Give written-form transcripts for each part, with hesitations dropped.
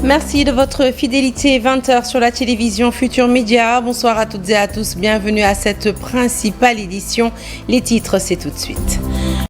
Merci de votre fidélité. 20h sur la télévision Futur Média. Bonsoir à toutes et à tous. Bienvenue à cette principale édition. Les titres, c'est tout de suite.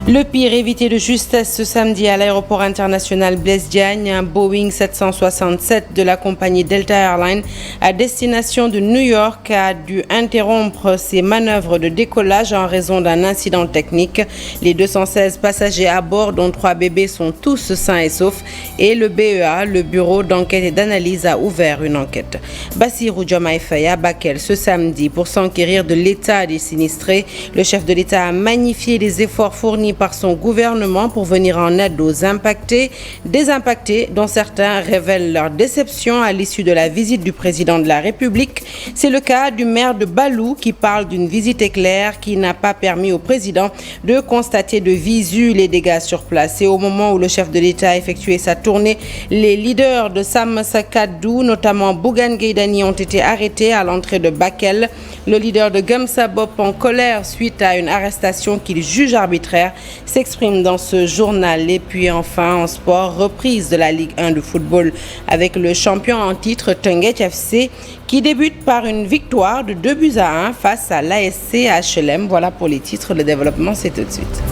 Le pire évité de justesse ce samedi à l'aéroport international Blaise Diagne. Un Boeing 767 de la compagnie Delta Airlines à destination de New York a dû interrompre ses manœuvres de décollage en raison d'un incident technique. Les 216 passagers à bord, dont 3 bébés, sont tous sains et saufs. Et le BEA, le bureau d'enquête et d'analyse, a ouvert une enquête. Bassirou Diomaye Faye à Bakel ce samedi pour s'enquérir de l'état des sinistrés. Le chef de l'État a magnifié les efforts fournis par son gouvernement pour venir en aide aux impactés, désimpactés, dont certains révèlent leur déception à l'issue de la visite du président de la République. C'est le cas du maire de Balou qui parle d'une visite éclair qui n'a pas permis au président de constater de visu les dégâts sur place. Et au moment où le chef de l'État a effectué sa tournée, les leaders de Sam Sakadou, notamment Bougane Gueye Dany, ont été arrêtés à l'entrée de Bakel. Le leader de Gamsa Bop, en colère suite à une arrestation qu'il juge arbitraire, s'exprime dans ce journal. Et puis enfin en sport, reprise de la Ligue 1 de football avec le champion en titre Teungueth FC qui débute par une victoire de 2-1 face à l'ASC HLM. Voilà pour les titres, le développement c'est tout de suite.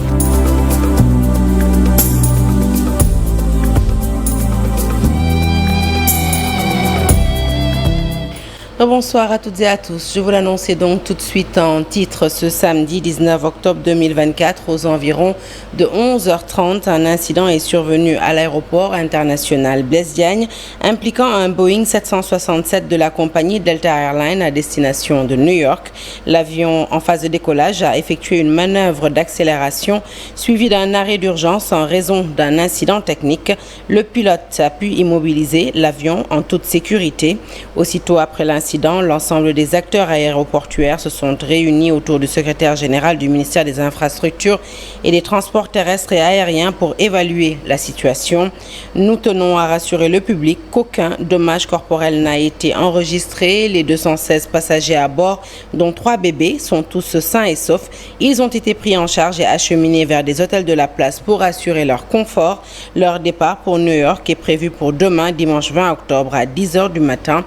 Bonsoir à toutes et à tous. Je vous l'annonçais donc tout de suite en titre ce samedi 19 octobre 2024 aux environs de 11h30. Un incident est survenu à l'aéroport international Blaise Diagne impliquant un Boeing 767 de la compagnie Delta Airlines à destination de New York. L'avion en phase de décollage a effectué une manœuvre d'accélération suivie d'un arrêt d'urgence en raison d'un incident technique. Le pilote a pu immobiliser l'avion en toute sécurité. Aussitôt après l'incident, l'ensemble des acteurs aéroportuaires se sont réunis autour du secrétaire général du ministère des Infrastructures et des Transports terrestres et aériens pour évaluer la situation. Nous tenons à rassurer le public qu'aucun dommage corporel n'a été enregistré. Les 216 passagers à bord, dont 3 bébés, sont tous sains et saufs. Ils ont été pris en charge et acheminés vers des hôtels de la place pour assurer leur confort. Leur départ pour New York est prévu pour demain, dimanche 20 octobre à 10h du matin.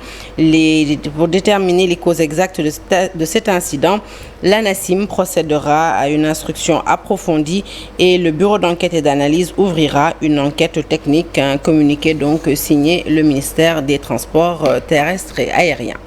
Pour déterminer les causes exactes de cet incident, l'ANACIM procédera à une instruction approfondie et le bureau d'enquête et d'analyse ouvrira une enquête technique, un communiqué donc signé le ministère des Transports terrestres et aériens.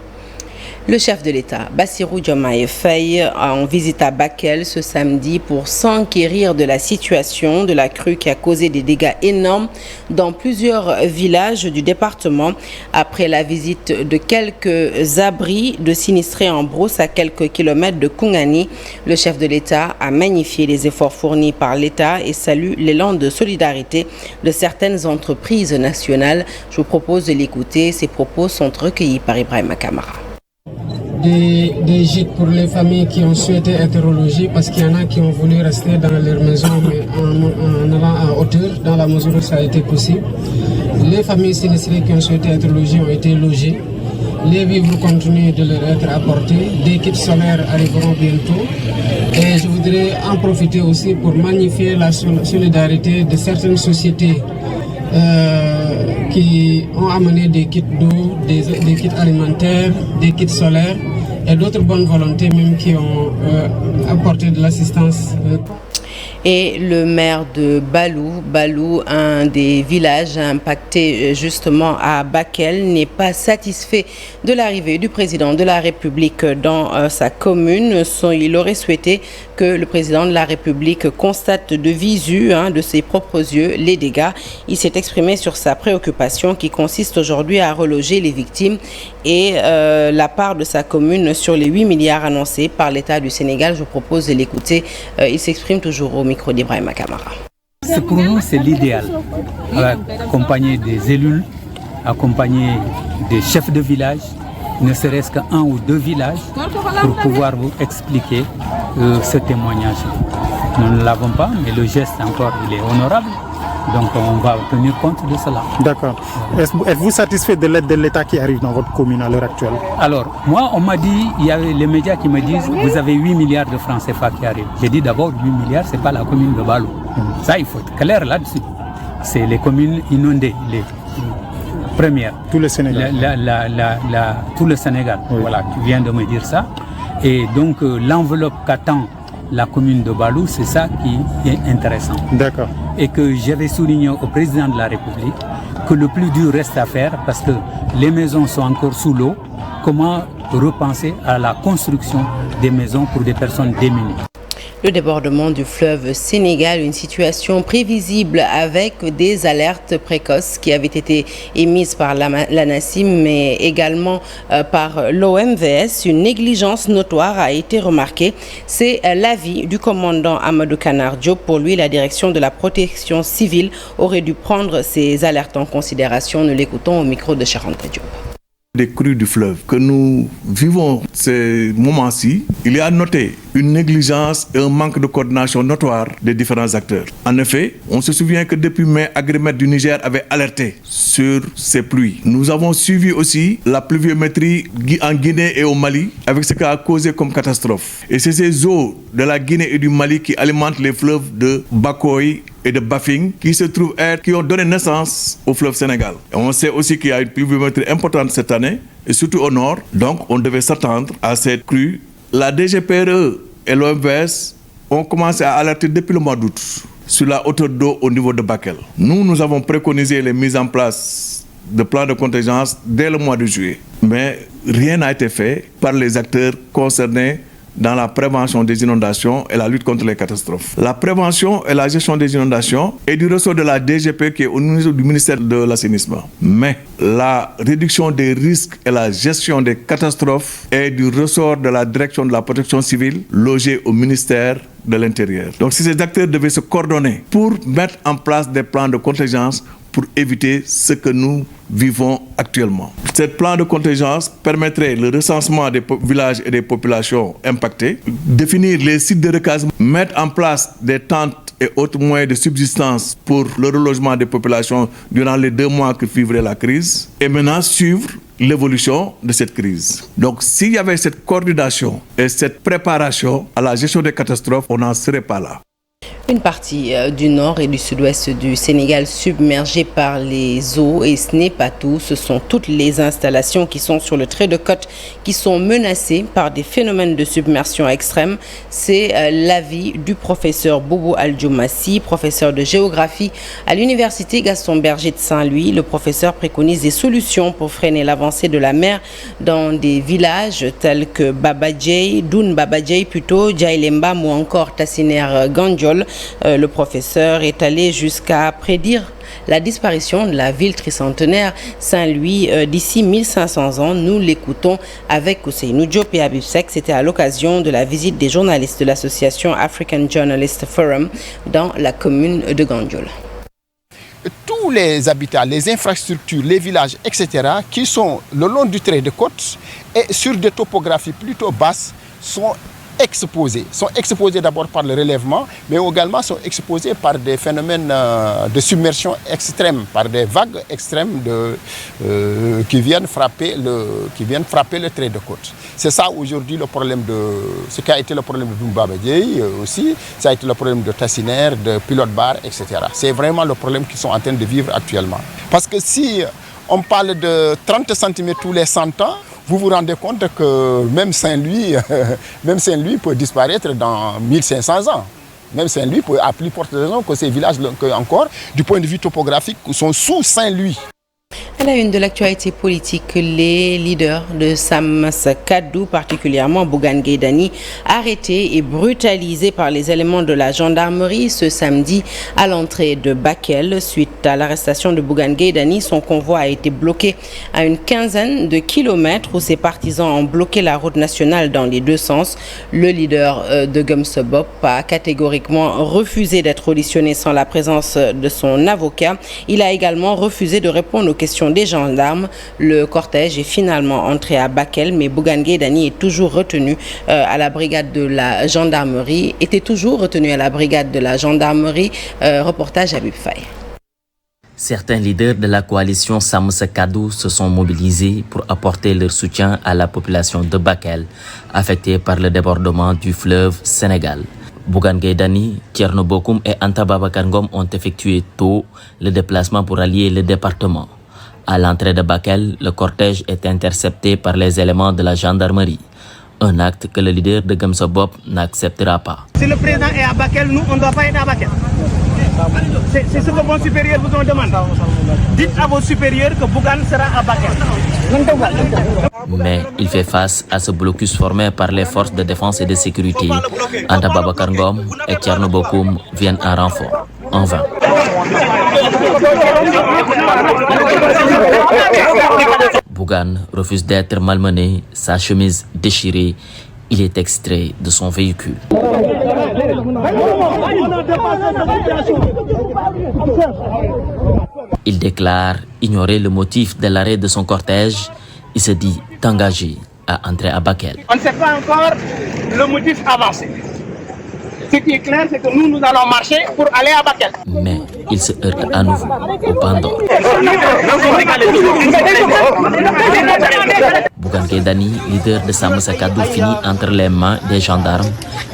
Le chef de l'État, Bassirou Diomaye Faye, en visite à Bakel ce samedi pour s'enquérir de la situation de la crue qui a causé des dégâts énormes dans plusieurs villages du département. Après la visite de quelques abris de sinistrés en brousse à quelques kilomètres de Koungani, le chef de l'État a magnifié les efforts fournis par l'État et salue l'élan de solidarité de certaines entreprises nationales. Je vous propose de l'écouter. Ces propos sont recueillis par Ibrahima Kamara. Des gîtes pour les familles qui ont souhaité être relogées parce qu'il y en a qui ont voulu rester dans leur maison mais en allant à hauteur dans la mesure où ça a été possible. Les familles sinistrées qui ont souhaité être logées ont été logées. Les vivres continuent de leur être apportés. Des kits solaires arriveront bientôt. Et je voudrais en profiter aussi pour magnifier la solidarité de certaines sociétés qui ont amené des kits d'eau, des kits alimentaires, des kits solaires et d'autres bonnes volontés même qui ont apporté de l'assistance. Et le maire de Balou, un des villages impactés justement à Bakel, n'est pas satisfait de l'arrivée du président de la République dans sa commune. Il aurait souhaité que le président de la République constate de visu, de ses propres yeux, les dégâts. Il s'est exprimé sur sa préoccupation qui consiste aujourd'hui à reloger les victimes et la part de sa commune sur les 8 milliards annoncés par l'État du Sénégal. Je vous propose de l'écouter. Il s'exprime toujours au micro d'Ibrahima Kamara. Pour nous, c'est l'idéal. Accompagner des élus, accompagner des chefs de village, ne serait-ce qu'un ou deux villages, pour pouvoir vous expliquer ce témoignage. Nous ne l'avons pas, mais le geste encore, il est honorable. Donc on va tenir compte de cela. D'accord. Êtes-vous satisfait de l'aide de l'État qui arrive dans votre commune à l'heure actuelle? Alors, moi, on m'a dit, il y avait les médias qui me disent, vous avez 8 milliards de francs CFA qui arrivent. J'ai dit d'abord, 8 milliards, ce n'est pas la commune de Balou. Ça, il faut être clair là-dessus. C'est les communes inondées, première. Tout le Sénégal. Tout le Sénégal, oui. Voilà, tu viens de me dire ça. Et donc l'enveloppe qu'attend la commune de Balou, c'est ça qui est intéressant. D'accord. Et que j'avais souligné au président de la République que le plus dur reste à faire parce que les maisons sont encore sous l'eau. Comment repenser à la construction des maisons pour des personnes démunies? Le débordement du fleuve Sénégal, une situation prévisible avec des alertes précoces qui avaient été émises par l'ANACIM mais également par l'OMVS. Une négligence notoire a été remarquée. C'est l'avis du commandant Amadou Kanar Diop. Pour lui, la direction de la protection civile aurait dû prendre ces alertes en considération. Nous l'écoutons au micro de Charente Diop. Des crues du fleuve que nous vivons ces moments-ci, il y a noté une négligence et un manque de coordination notoire des différents acteurs. En effet, on se souvient que depuis mai, Agrimet du Niger avait alerté sur ces pluies. Nous avons suivi aussi la pluviométrie en Guinée et au Mali avec ce qu'a a causé comme catastrophe. Et c'est ces eaux de la Guinée et du Mali qui alimentent les fleuves de Bakoy et de Bafing qui ont donné naissance au fleuve Sénégal. Et on sait aussi qu'il y a une pluviométrie importante cette année, et surtout au nord, donc on devait s'attendre à cette crue. La DGPRE et l'OMVS ont commencé à alerter depuis le mois d'août sur la hauteur d'eau au niveau de Bakel. Nous avons préconisé les mises en place de plans de contingence dès le mois de juillet. Mais rien n'a été fait par les acteurs concernés dans la prévention des inondations et la lutte contre les catastrophes. La prévention et la gestion des inondations est du ressort de la DGP qui est au niveau du ministère de l'Assainissement. Mais la réduction des risques et la gestion des catastrophes est du ressort de la direction de la protection civile logée au ministère de l'Intérieur. Donc si ces acteurs devaient se coordonner pour mettre en place des plans de contingence pour éviter ce que nous vivons actuellement. Ce plan de contingence permettrait le recensement des villages et des populations impactées, définir les sites de recasement, mettre en place des tentes et autres moyens de subsistance pour le relogement des populations durant les 2 mois que vivrait la crise, et maintenant suivre l'évolution de cette crise. Donc s'il y avait cette coordination et cette préparation à la gestion des catastrophes, on n'en serait pas là. Une partie du nord et du sud-ouest du Sénégal submergée par les eaux, et ce n'est pas tout. Ce sont toutes les installations qui sont sur le trait de côte qui sont menacées par des phénomènes de submersion extrême. C'est l'avis du professeur Boubou Aldjoumassi, professeur de géographie à l'université Gaston Berger de Saint-Louis. Le professeur préconise des solutions pour freiner l'avancée de la mer dans des villages tels que Babadjei, Doun Babadjei plutôt, Djailembam ou encore Tassiner Gandiol. Le professeur est allé jusqu'à prédire la disparition de la ville tricentenaire Saint-Louis d'ici 1500 ans. Nous l'écoutons avec Ousseynou Diop et Habib Seck. C'était à l'occasion de la visite des journalistes de l'association African Journalist Forum dans la commune de Gandiol. Tous les habitats, les infrastructures, les villages, etc., qui sont le long du trait de côte et sur des topographies plutôt basses sont exposés d'abord par le relèvement, mais également sont exposés par des phénomènes de submersion extrêmes, par des vagues extrêmes qui viennent frapper le trait de côte. C'est ça aujourd'hui le problème ce qui a été le problème de Doum-Babadjei aussi, ça a été le problème de Tassiner, de Pilote Bar, etc. C'est vraiment le problème qu'ils sont en train de vivre actuellement. Parce que si on parle de 30 cm tous les 100 ans, vous vous rendez compte que même Saint-Louis peut disparaître dans 1500 ans. Même Saint-Louis peut, à plus forte raison que ces villages encore, du point de vue topographique, sont sous Saint-Louis. À la une de l'actualité politique, les leaders de Sammassa Kaddu, particulièrement Bougane Gueye Dany, arrêtés et brutalisés par les éléments de la gendarmerie ce samedi à l'entrée de Bakel. Suite à l'arrestation de Bougane Gueye Dany, son convoi a été bloqué à une quinzaine de kilomètres où ses partisans ont bloqué la route nationale dans les 2 sens. Le leader de Gumsebop a catégoriquement refusé d'être auditionné sans la présence de son avocat. Il a également refusé de répondre aux questions des gendarmes. Le cortège est finalement entré à Bakel, mais Bougane Gueye Dany est toujours retenu à la brigade de la gendarmerie. Reportage Habib Faye. Certains leaders de la coalition Sammassa Kaddu se sont mobilisés pour apporter leur soutien à la population de Bakel, affectée par le débordement du fleuve Sénégal. Bougane Gueye Dany, Thierno Bocoum et Anta Babacar Ngom ont effectué tôt le déplacement pour allier le département. À l'entrée de Bakel, le cortège est intercepté par les éléments de la gendarmerie. Un acte que le leader de Gemsobop n'acceptera pas. Si le président est à Bakel, nous, on ne doit pas être à Bakel. C'est ce que vos supérieurs vous ont demandé. Dites à vos supérieurs que Bougane sera à Bakel. Mais il fait face à ce blocus formé par les forces de défense et de sécurité. Anta Babacar Ngom et Thierno Bokoum viennent en renfort. En vain. Bougane refuse d'être malmené, sa chemise déchirée. Il est extrait de son véhicule. Il déclare ignorer le motif de l'arrêt de son cortège. Il se dit engagé à entrer à Bakel. On ne sait pas encore le motif avancé. Ce qui est clair, c'est que nous allons marcher pour aller à Bakel. Mais il se heurte à nouveau au Pandore. Bougane Gueye Dany, leader de Sam Moussa Kadou, finit entre les mains des gendarmes.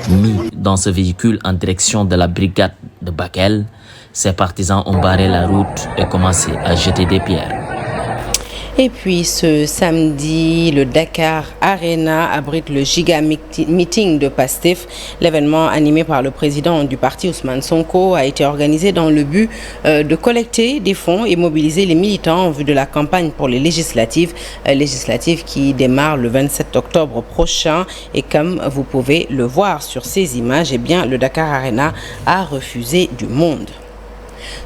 Mis dans ce véhicule en direction de la brigade de Bakel, ses partisans ont barré la route et commencé à jeter des pierres. Et puis ce samedi, le Dakar Arena abrite le giga meeting de Pastef. L'événement animé par le président du parti Ousmane Sonko a été organisé dans le but de collecter des fonds et mobiliser les militants en vue de la campagne pour les législatives qui démarrent le 27 octobre prochain. Et comme vous pouvez le voir sur ces images, eh bien, le Dakar Arena a refusé du monde.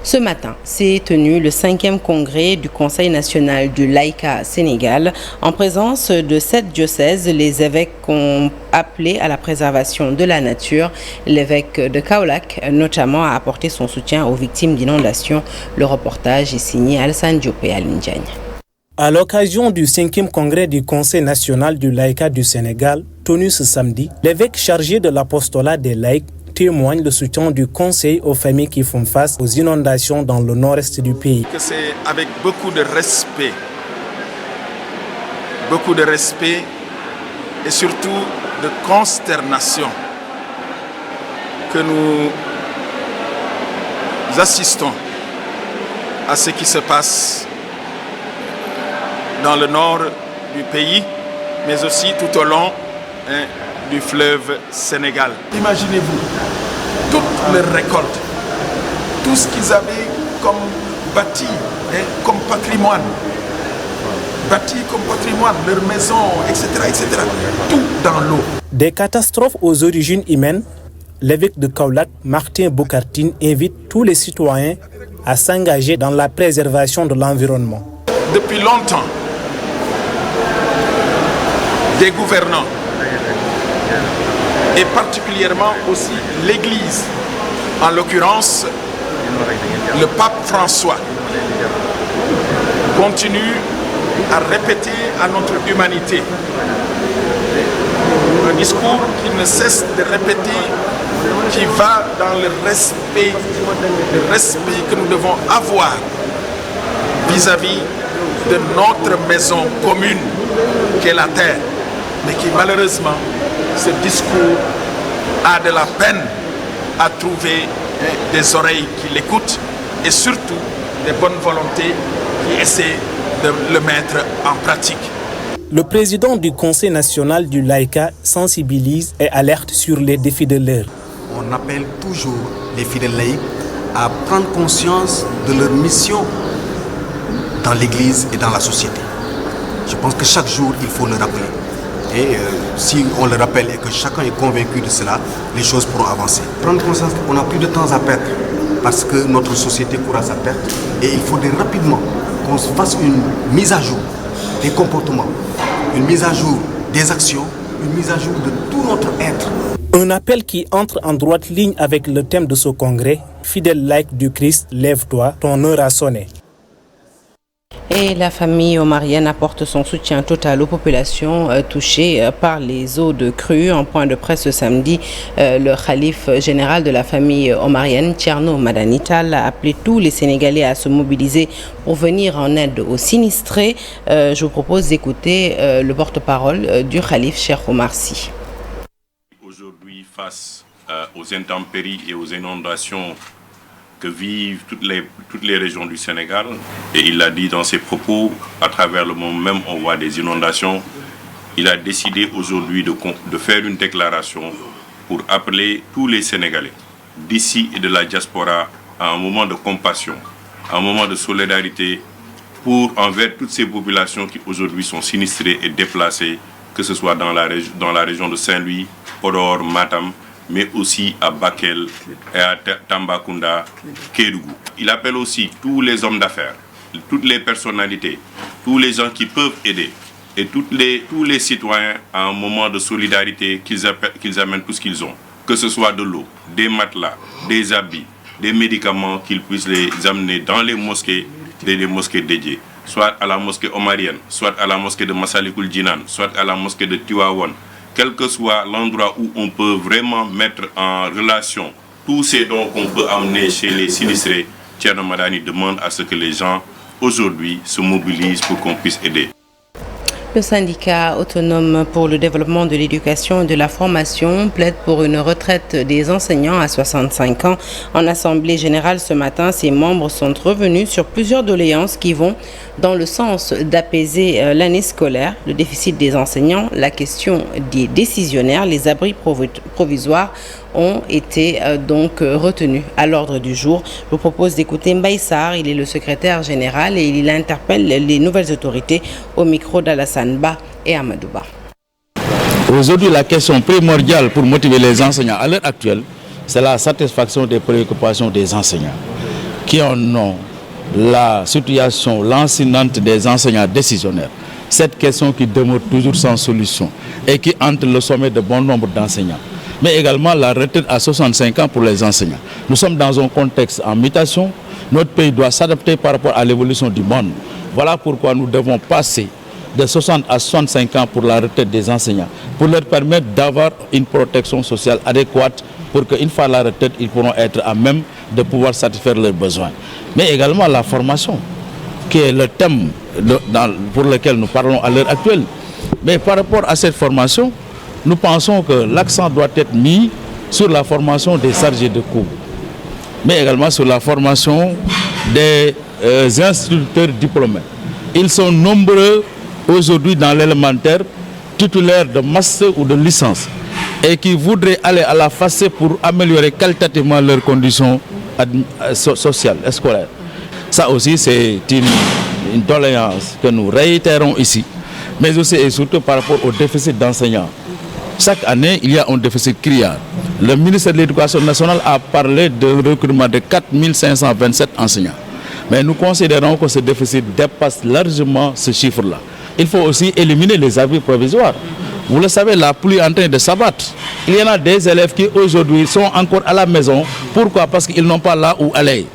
Ce matin, s'est tenu le 5e congrès du Conseil national du Laïcat Sénégal. En présence de 7 diocèses, les évêques ont appelé à la préservation de la nature. L'évêque de Kaolack, notamment, a apporté son soutien aux victimes d'inondations. Le reportage est signé Alassane Diop et Aline Diagne. À l'occasion du 5e congrès du Conseil national du Laïcat du Sénégal, tenu ce samedi, l'évêque chargé de l'apostolat des laïcs témoigne le soutien du Conseil aux familles qui font face aux inondations dans le nord-est du pays. C'est avec beaucoup de respect et surtout de consternation que nous assistons à ce qui se passe dans le nord du pays, mais aussi tout au long du fleuve Sénégal. Imaginez-vous, toutes les récoltes, tout ce qu'ils avaient comme bâti, comme patrimoine, leurs maisons, etc., tout dans l'eau. Des catastrophes aux origines humaines, l'évêque de Kaolack, Martin Boukartine, invite tous les citoyens à s'engager dans la préservation de l'environnement. Depuis longtemps, des gouvernants, et particulièrement aussi l'Église, en l'occurrence le pape François, continue à répéter à notre humanité un discours qui ne cesse de répéter, qui va dans le respect que nous devons avoir vis-à-vis de notre maison commune qu'est la terre, mais qui malheureusement, ce discours a de la peine à trouver des oreilles qui l'écoutent et surtout des bonnes volontés qui essaient de le mettre en pratique. Le président du Conseil national du Laïcat sensibilise et alerte sur les défis de l'heure. On appelle toujours les fidèles laïcs à prendre conscience de leur mission dans l'Église et dans la société. Je pense que chaque jour, il faut le rappeler. Et si on le rappelle et que chacun est convaincu de cela, les choses pourront avancer. Prendre conscience qu'on n'a plus de temps à perdre parce que notre société court à sa perte et il faudrait rapidement qu'on fasse une mise à jour des comportements, une mise à jour des actions, une mise à jour de tout notre être. Un appel qui entre en droite ligne avec le thème de ce congrès, fidèle laïc du Christ, lève-toi, ton heure a sonné. Et la famille omarienne apporte son soutien total aux populations touchées par les eaux de crue. En point de presse ce samedi, le khalife général de la famille omarienne, Thierno Madani Tall, a appelé tous les Sénégalais à se mobiliser pour venir en aide aux sinistrés. Je vous propose d'écouter le porte-parole du khalife, Cheikh Omar Sy. Aujourd'hui, face aux intempéries et aux inondations que vivent toutes les régions du Sénégal. Et il l'a dit dans ses propos, à travers le monde même, on voit des inondations. Il a décidé aujourd'hui de faire une déclaration pour appeler tous les Sénégalais d'ici et de la diaspora à un moment de compassion, à un moment de solidarité envers toutes ces populations qui aujourd'hui sont sinistrées et déplacées, que ce soit dans la région de Saint-Louis, Podor, Matam, mais aussi à Bakel et à Tambacounda, Kédougou. Il appelle aussi tous les hommes d'affaires, toutes les personnalités, tous les gens qui peuvent aider et tous les citoyens à un moment de solidarité qu'ils amènent tout ce qu'ils ont, que ce soit de l'eau, des matelas, des habits, des médicaments, qu'ils puissent les amener dans les mosquées, des mosquées dédiées, soit à la mosquée omarienne, soit à la mosquée de Massalikul Jinan, soit à la mosquée de Tivaouane, quel que soit l'endroit où on peut vraiment mettre en relation tous ces dons qu'on peut amener chez les sinistrés. Thierno Madani demande à ce que les gens aujourd'hui se mobilisent pour qu'on puisse aider. Le syndicat autonome pour le développement de l'éducation et de la formation plaide pour une retraite des enseignants à 65 ans. En assemblée générale ce matin, ses membres sont revenus sur plusieurs doléances qui vont dans le sens d'apaiser l'année scolaire, le déficit des enseignants, la question des décisionnaires, les abris provisoires ont été donc retenus à l'ordre du jour. Je vous propose d'écouter Mbaye Sarr, il est le secrétaire général et il interpelle les nouvelles autorités au micro d'Alassane Ba et Amadou Ba. Aujourd'hui, la question primordiale pour motiver les enseignants à l'heure actuelle, c'est la satisfaction des préoccupations des enseignants qui en ont la situation lancinante des enseignants décisionnaires. Cette question qui demeure toujours sans solution et qui hante le sommet de bon nombre d'enseignants. Mais également la retraite à 65 ans pour les enseignants. Nous sommes dans un contexte en mutation. Notre pays doit s'adapter par rapport à l'évolution du monde. Voilà pourquoi nous devons passer de 60 à 65 ans pour la retraite des enseignants, pour leur permettre d'avoir une protection sociale adéquate pour qu'une fois la retraite, ils pourront être à même de pouvoir satisfaire leurs besoins. Mais également la formation, qui est le thème pour lequel nous parlons à l'heure actuelle. Mais par rapport à cette formation, nous pensons que l'accent doit être mis sur la formation des chargés de cours, mais également sur la formation des instituteurs diplômés. Ils sont nombreux aujourd'hui dans l'élémentaire, titulaires de master ou de licence, et qui voudraient aller à la FACÉ pour améliorer qualitativement leurs conditions sociales et scolaires. Ça aussi, c'est une doléance que nous réitérons ici, mais aussi et surtout par rapport au déficit d'enseignants. Chaque année, il y a un déficit criard. Le ministère de l'Éducation nationale a parlé d'un recrutement de 4 527 enseignants. Mais nous considérons que ce déficit dépasse largement ce chiffre-là. Il faut aussi éliminer les abris provisoires. Vous le savez, la pluie est en train de s'abattre. Il y en a des élèves qui aujourd'hui sont encore à la maison. Pourquoi? Parce qu'ils n'ont pas là où aller.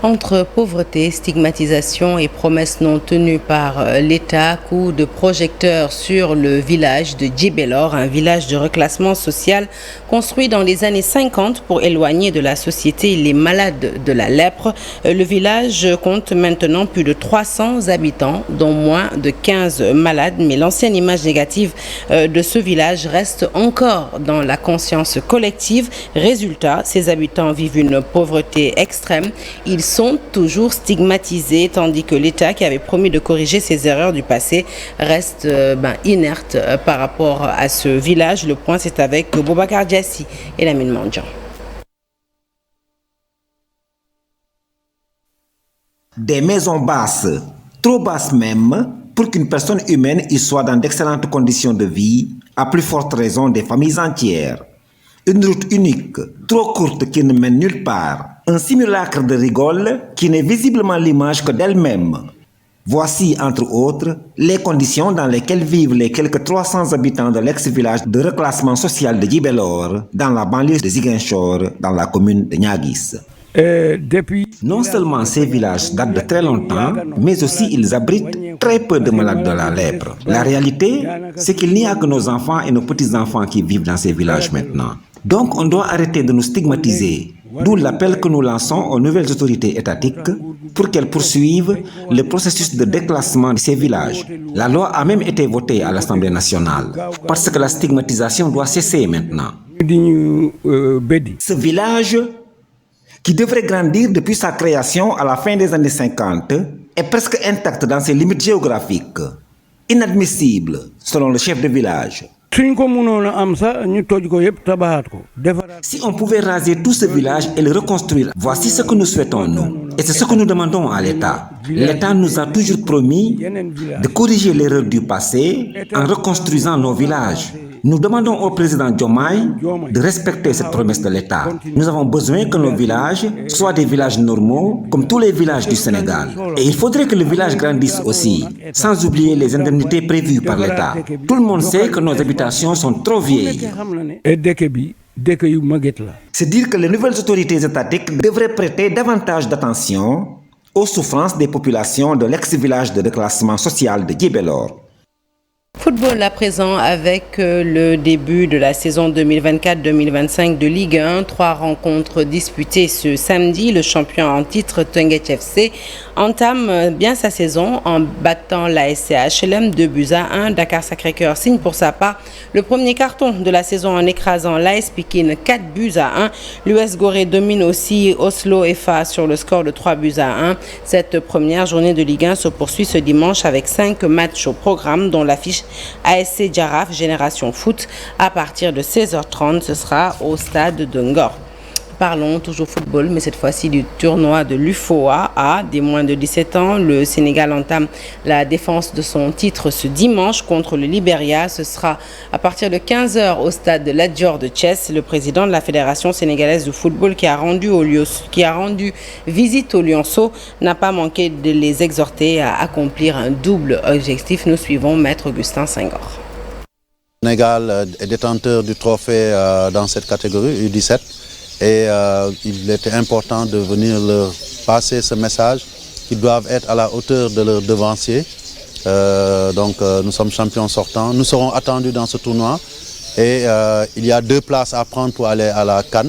Entre pauvreté, stigmatisation et promesses non tenues par l'État, coup de projecteur sur le village de Djibélor, un village de reclassement social construit dans les années 50 pour éloigner de la société les malades de la lèpre. Le village compte maintenant plus de 300 habitants, dont moins de 15 malades, mais l'ancienne image négative de ce village reste encore dans la conscience collective. Résultat, ces habitants vivent une pauvreté extrême. Ils sont toujours stigmatisés, tandis que l'État, qui avait promis de corriger ses erreurs du passé, reste inerte par rapport à ce village. Le point, c'est avec Boubacar Diassi et Lamine Mandjan. Des maisons basses, trop basses même, pour qu'une personne humaine y soit dans d'excellentes conditions de vie, à plus forte raison des familles entières. Une route unique, trop courte qui ne mène nulle part. Un simulacre de rigole qui n'est visiblement l'image que d'elle-même. Voici, entre autres, les conditions dans lesquelles vivent les quelques 300 habitants de l'ex-village de reclassement social de Djibélor, dans la banlieue de Ziguinchor, dans la commune de Niaguis. Non seulement ces villages datent de très longtemps, mais aussi ils abritent très peu de malades de la lèpre. La réalité, c'est qu'il n'y a que nos enfants et nos petits-enfants qui vivent dans ces villages maintenant. Donc on doit arrêter de nous stigmatiser. D'où l'appel que nous lançons aux nouvelles autorités étatiques pour qu'elles poursuivent le processus de déclassement de ces villages. La loi a même été votée à l'Assemblée nationale, parce que la stigmatisation doit cesser maintenant. Ce village qui devrait grandir depuis sa création à la fin des années 50, est presque intact dans ses limites géographiques. Inadmissible, selon le chef de village. Si on pouvait raser tout ce village et le reconstruire, voici ce que nous souhaitons, nous. Et c'est ce que nous demandons à l'État. L'État nous a toujours promis de corriger l'erreur du passé en reconstruisant nos villages. Nous demandons au président Diomaye de respecter cette promesse de l'État. Nous avons besoin que nos villages soient des villages normaux, comme tous les villages du Sénégal. Et il faudrait que le village grandisse aussi, sans oublier les indemnités prévues par l'État. Tout le monde sait que nos habitations sont trop vieilles. C'est dire que les nouvelles autorités étatiques devraient prêter davantage d'attention aux souffrances des populations de l'ex-village de reclassement social de Djibélor. Football à présent avec le début de la saison 2024-2025 de Ligue 1. 3 rencontres disputées ce samedi. Le champion en titre Teungueth FC entame bien sa saison en battant l'ASC HLM 2-1. Dakar Sacré-Cœur signe pour sa part le premier carton de la saison en écrasant l'AS Pikine 4-1. L'US Gorée domine aussi Oslo FA sur le score de 3-1. Cette première journée de Ligue 1 se poursuit ce dimanche avec 5 matchs au programme dont l'affiche ASC Djaraf Génération Foot à partir de 16h30. Ce sera au stade de Ngor. Parlons toujours football, mais cette fois-ci du tournoi de l'UFOA A des moins de 17 ans. Le Sénégal entame la défense de son titre ce dimanche contre le Libéria. Ce sera à partir de 15h au stade de l'Adjor de Thiès. Le président de la Fédération sénégalaise de football qui a rendu visite aux Lionceaux n'a pas manqué de les exhorter à accomplir un double objectif. Nous suivons Maître Augustin Senghor. Le Sénégal est détenteur du trophée dans cette catégorie U17. Et il était important de venir leur passer ce message qu'ils doivent être à la hauteur de leurs devanciers. Nous sommes champions sortants. Nous serons attendus dans ce tournoi. Et il y a 2 places à prendre pour aller à la CAN.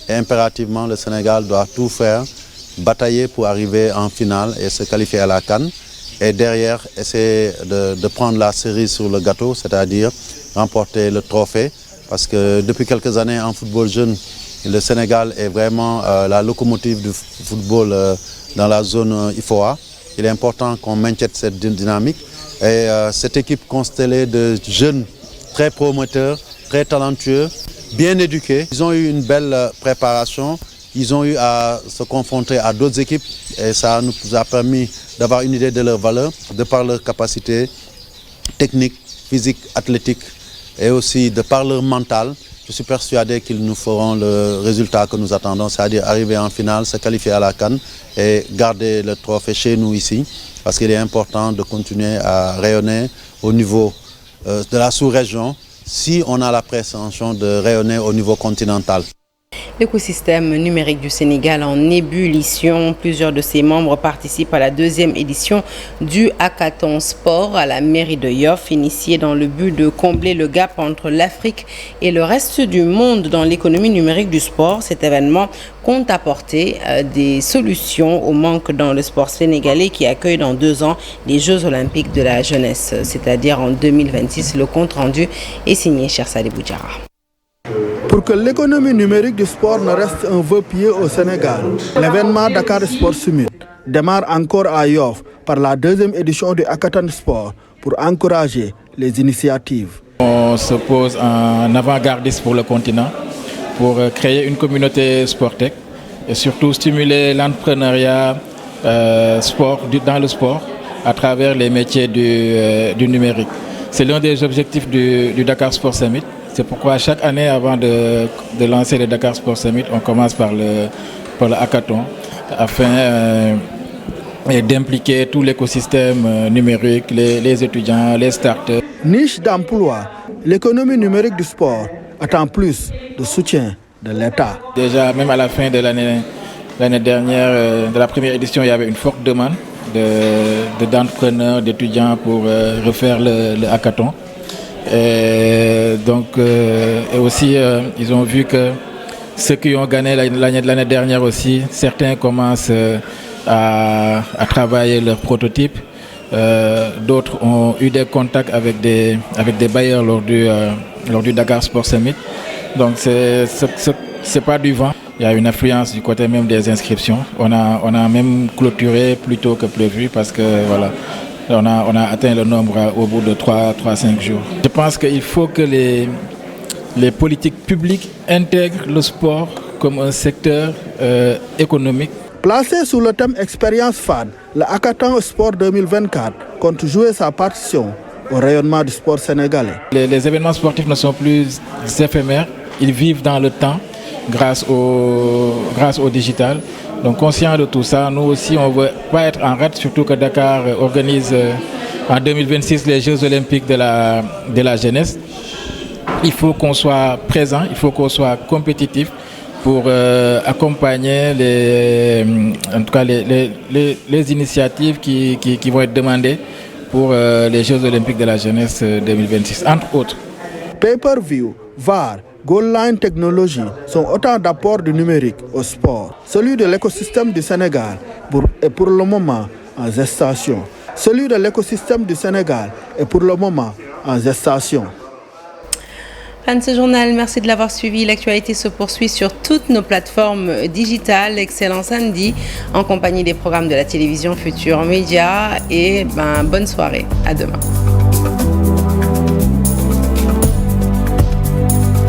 Et impérativement, le Sénégal doit tout faire, batailler pour arriver en finale et se qualifier à la CAN. Et derrière, essayer de prendre la cerise sur le gâteau, c'est-à-dire remporter le trophée. Parce que depuis quelques années en football jeune, le Sénégal est vraiment la locomotive du football dans la zone IFOA. Il est important qu'on maintienne cette dynamique. Et cette équipe constellée de jeunes très promoteurs, très talentueux, bien éduqués. Ils ont eu une belle préparation. Ils ont eu à se confronter à d'autres équipes. Et ça nous a permis d'avoir une idée de leur valeur, de par leur capacité technique, physique, athlétique et aussi de par leur mental. Je suis persuadé qu'ils nous feront le résultat que nous attendons, c'est-à-dire arriver en finale, se qualifier à la CAN et garder le trophée chez nous ici, parce qu'il est important de continuer à rayonner au niveau de la sous-région si on a la prétention de rayonner au niveau continental. L'écosystème numérique du Sénégal en ébullition. Plusieurs de ses membres participent à la 2e édition du Hackathon Sport à la mairie de Yoff, initié dans le but de combler le gap entre l'Afrique et le reste du monde dans l'économie numérique du sport. Cet événement compte apporter des solutions au manque dans le sport sénégalais qui accueille dans 2 ans les Jeux Olympiques de la jeunesse, c'est-à-dire en 2026. Le compte rendu est signé Chersade Boudjara. Pour que l'économie numérique du sport ne reste un vœu pieux au Sénégal, l'événement Dakar Sport Summit démarre encore à Yoff par la 2e édition du Hackathon Sport pour encourager les initiatives. On se pose en avant-gardiste pour le continent, pour créer une communauté sportec et surtout stimuler l'entrepreneuriat dans le sport à travers les métiers du numérique. C'est l'un des objectifs du Dakar Sport Summit. C'est pourquoi chaque année, avant de lancer le Dakar Sport Summit, on commence par le hackathon afin d'impliquer tout l'écosystème numérique, les étudiants, les startups. Niche d'emploi, l'économie numérique du sport attend plus de soutien de l'État. Déjà, même à la fin de l'année dernière, de la première édition, il y avait une forte demande d'entrepreneurs, d'étudiants pour refaire le hackathon. Et donc, et aussi, ils ont vu que ceux qui ont gagné l'année dernière aussi, certains commencent à travailler leurs prototypes. D'autres ont eu des contacts avec des bailleurs lors du Dakar Sport Summit. Donc, c'est pas du vent. Il y a une affluence du côté même des inscriptions. On a même clôturé plus tôt que prévu parce que voilà, on a atteint le nombre au bout de 3-5 jours. Je pense qu'il faut que les politiques publiques intègrent le sport comme un secteur économique. Placé sous le thème Expérience FAN, le Hackathon Sport 2024 compte jouer sa partition au rayonnement du sport sénégalais. Les événements sportifs ne sont plus éphémères, ils vivent dans le temps grâce au digital. Donc conscient de tout ça, nous aussi on ne veut pas être en rade, surtout que Dakar organise en 2026 les Jeux olympiques de la jeunesse. Il faut qu'on soit présent, il faut qu'on soit compétitif pour accompagner les initiatives qui vont être demandées pour les Jeux olympiques de la jeunesse 2026, entre autres. Pay-per-view, VAR, Goal Line Technology sont autant d'apports du numérique au sport. Celui de l'écosystème du Sénégal est pour le moment en gestation. Celui de l'écosystème du Sénégal est pour le moment en gestation. Fin de ce journal, merci de l'avoir suivi. L'actualité se poursuit sur toutes nos plateformes digitales. Excellent samedi en compagnie des programmes de la télévision Futur Média et bonne soirée. À demain.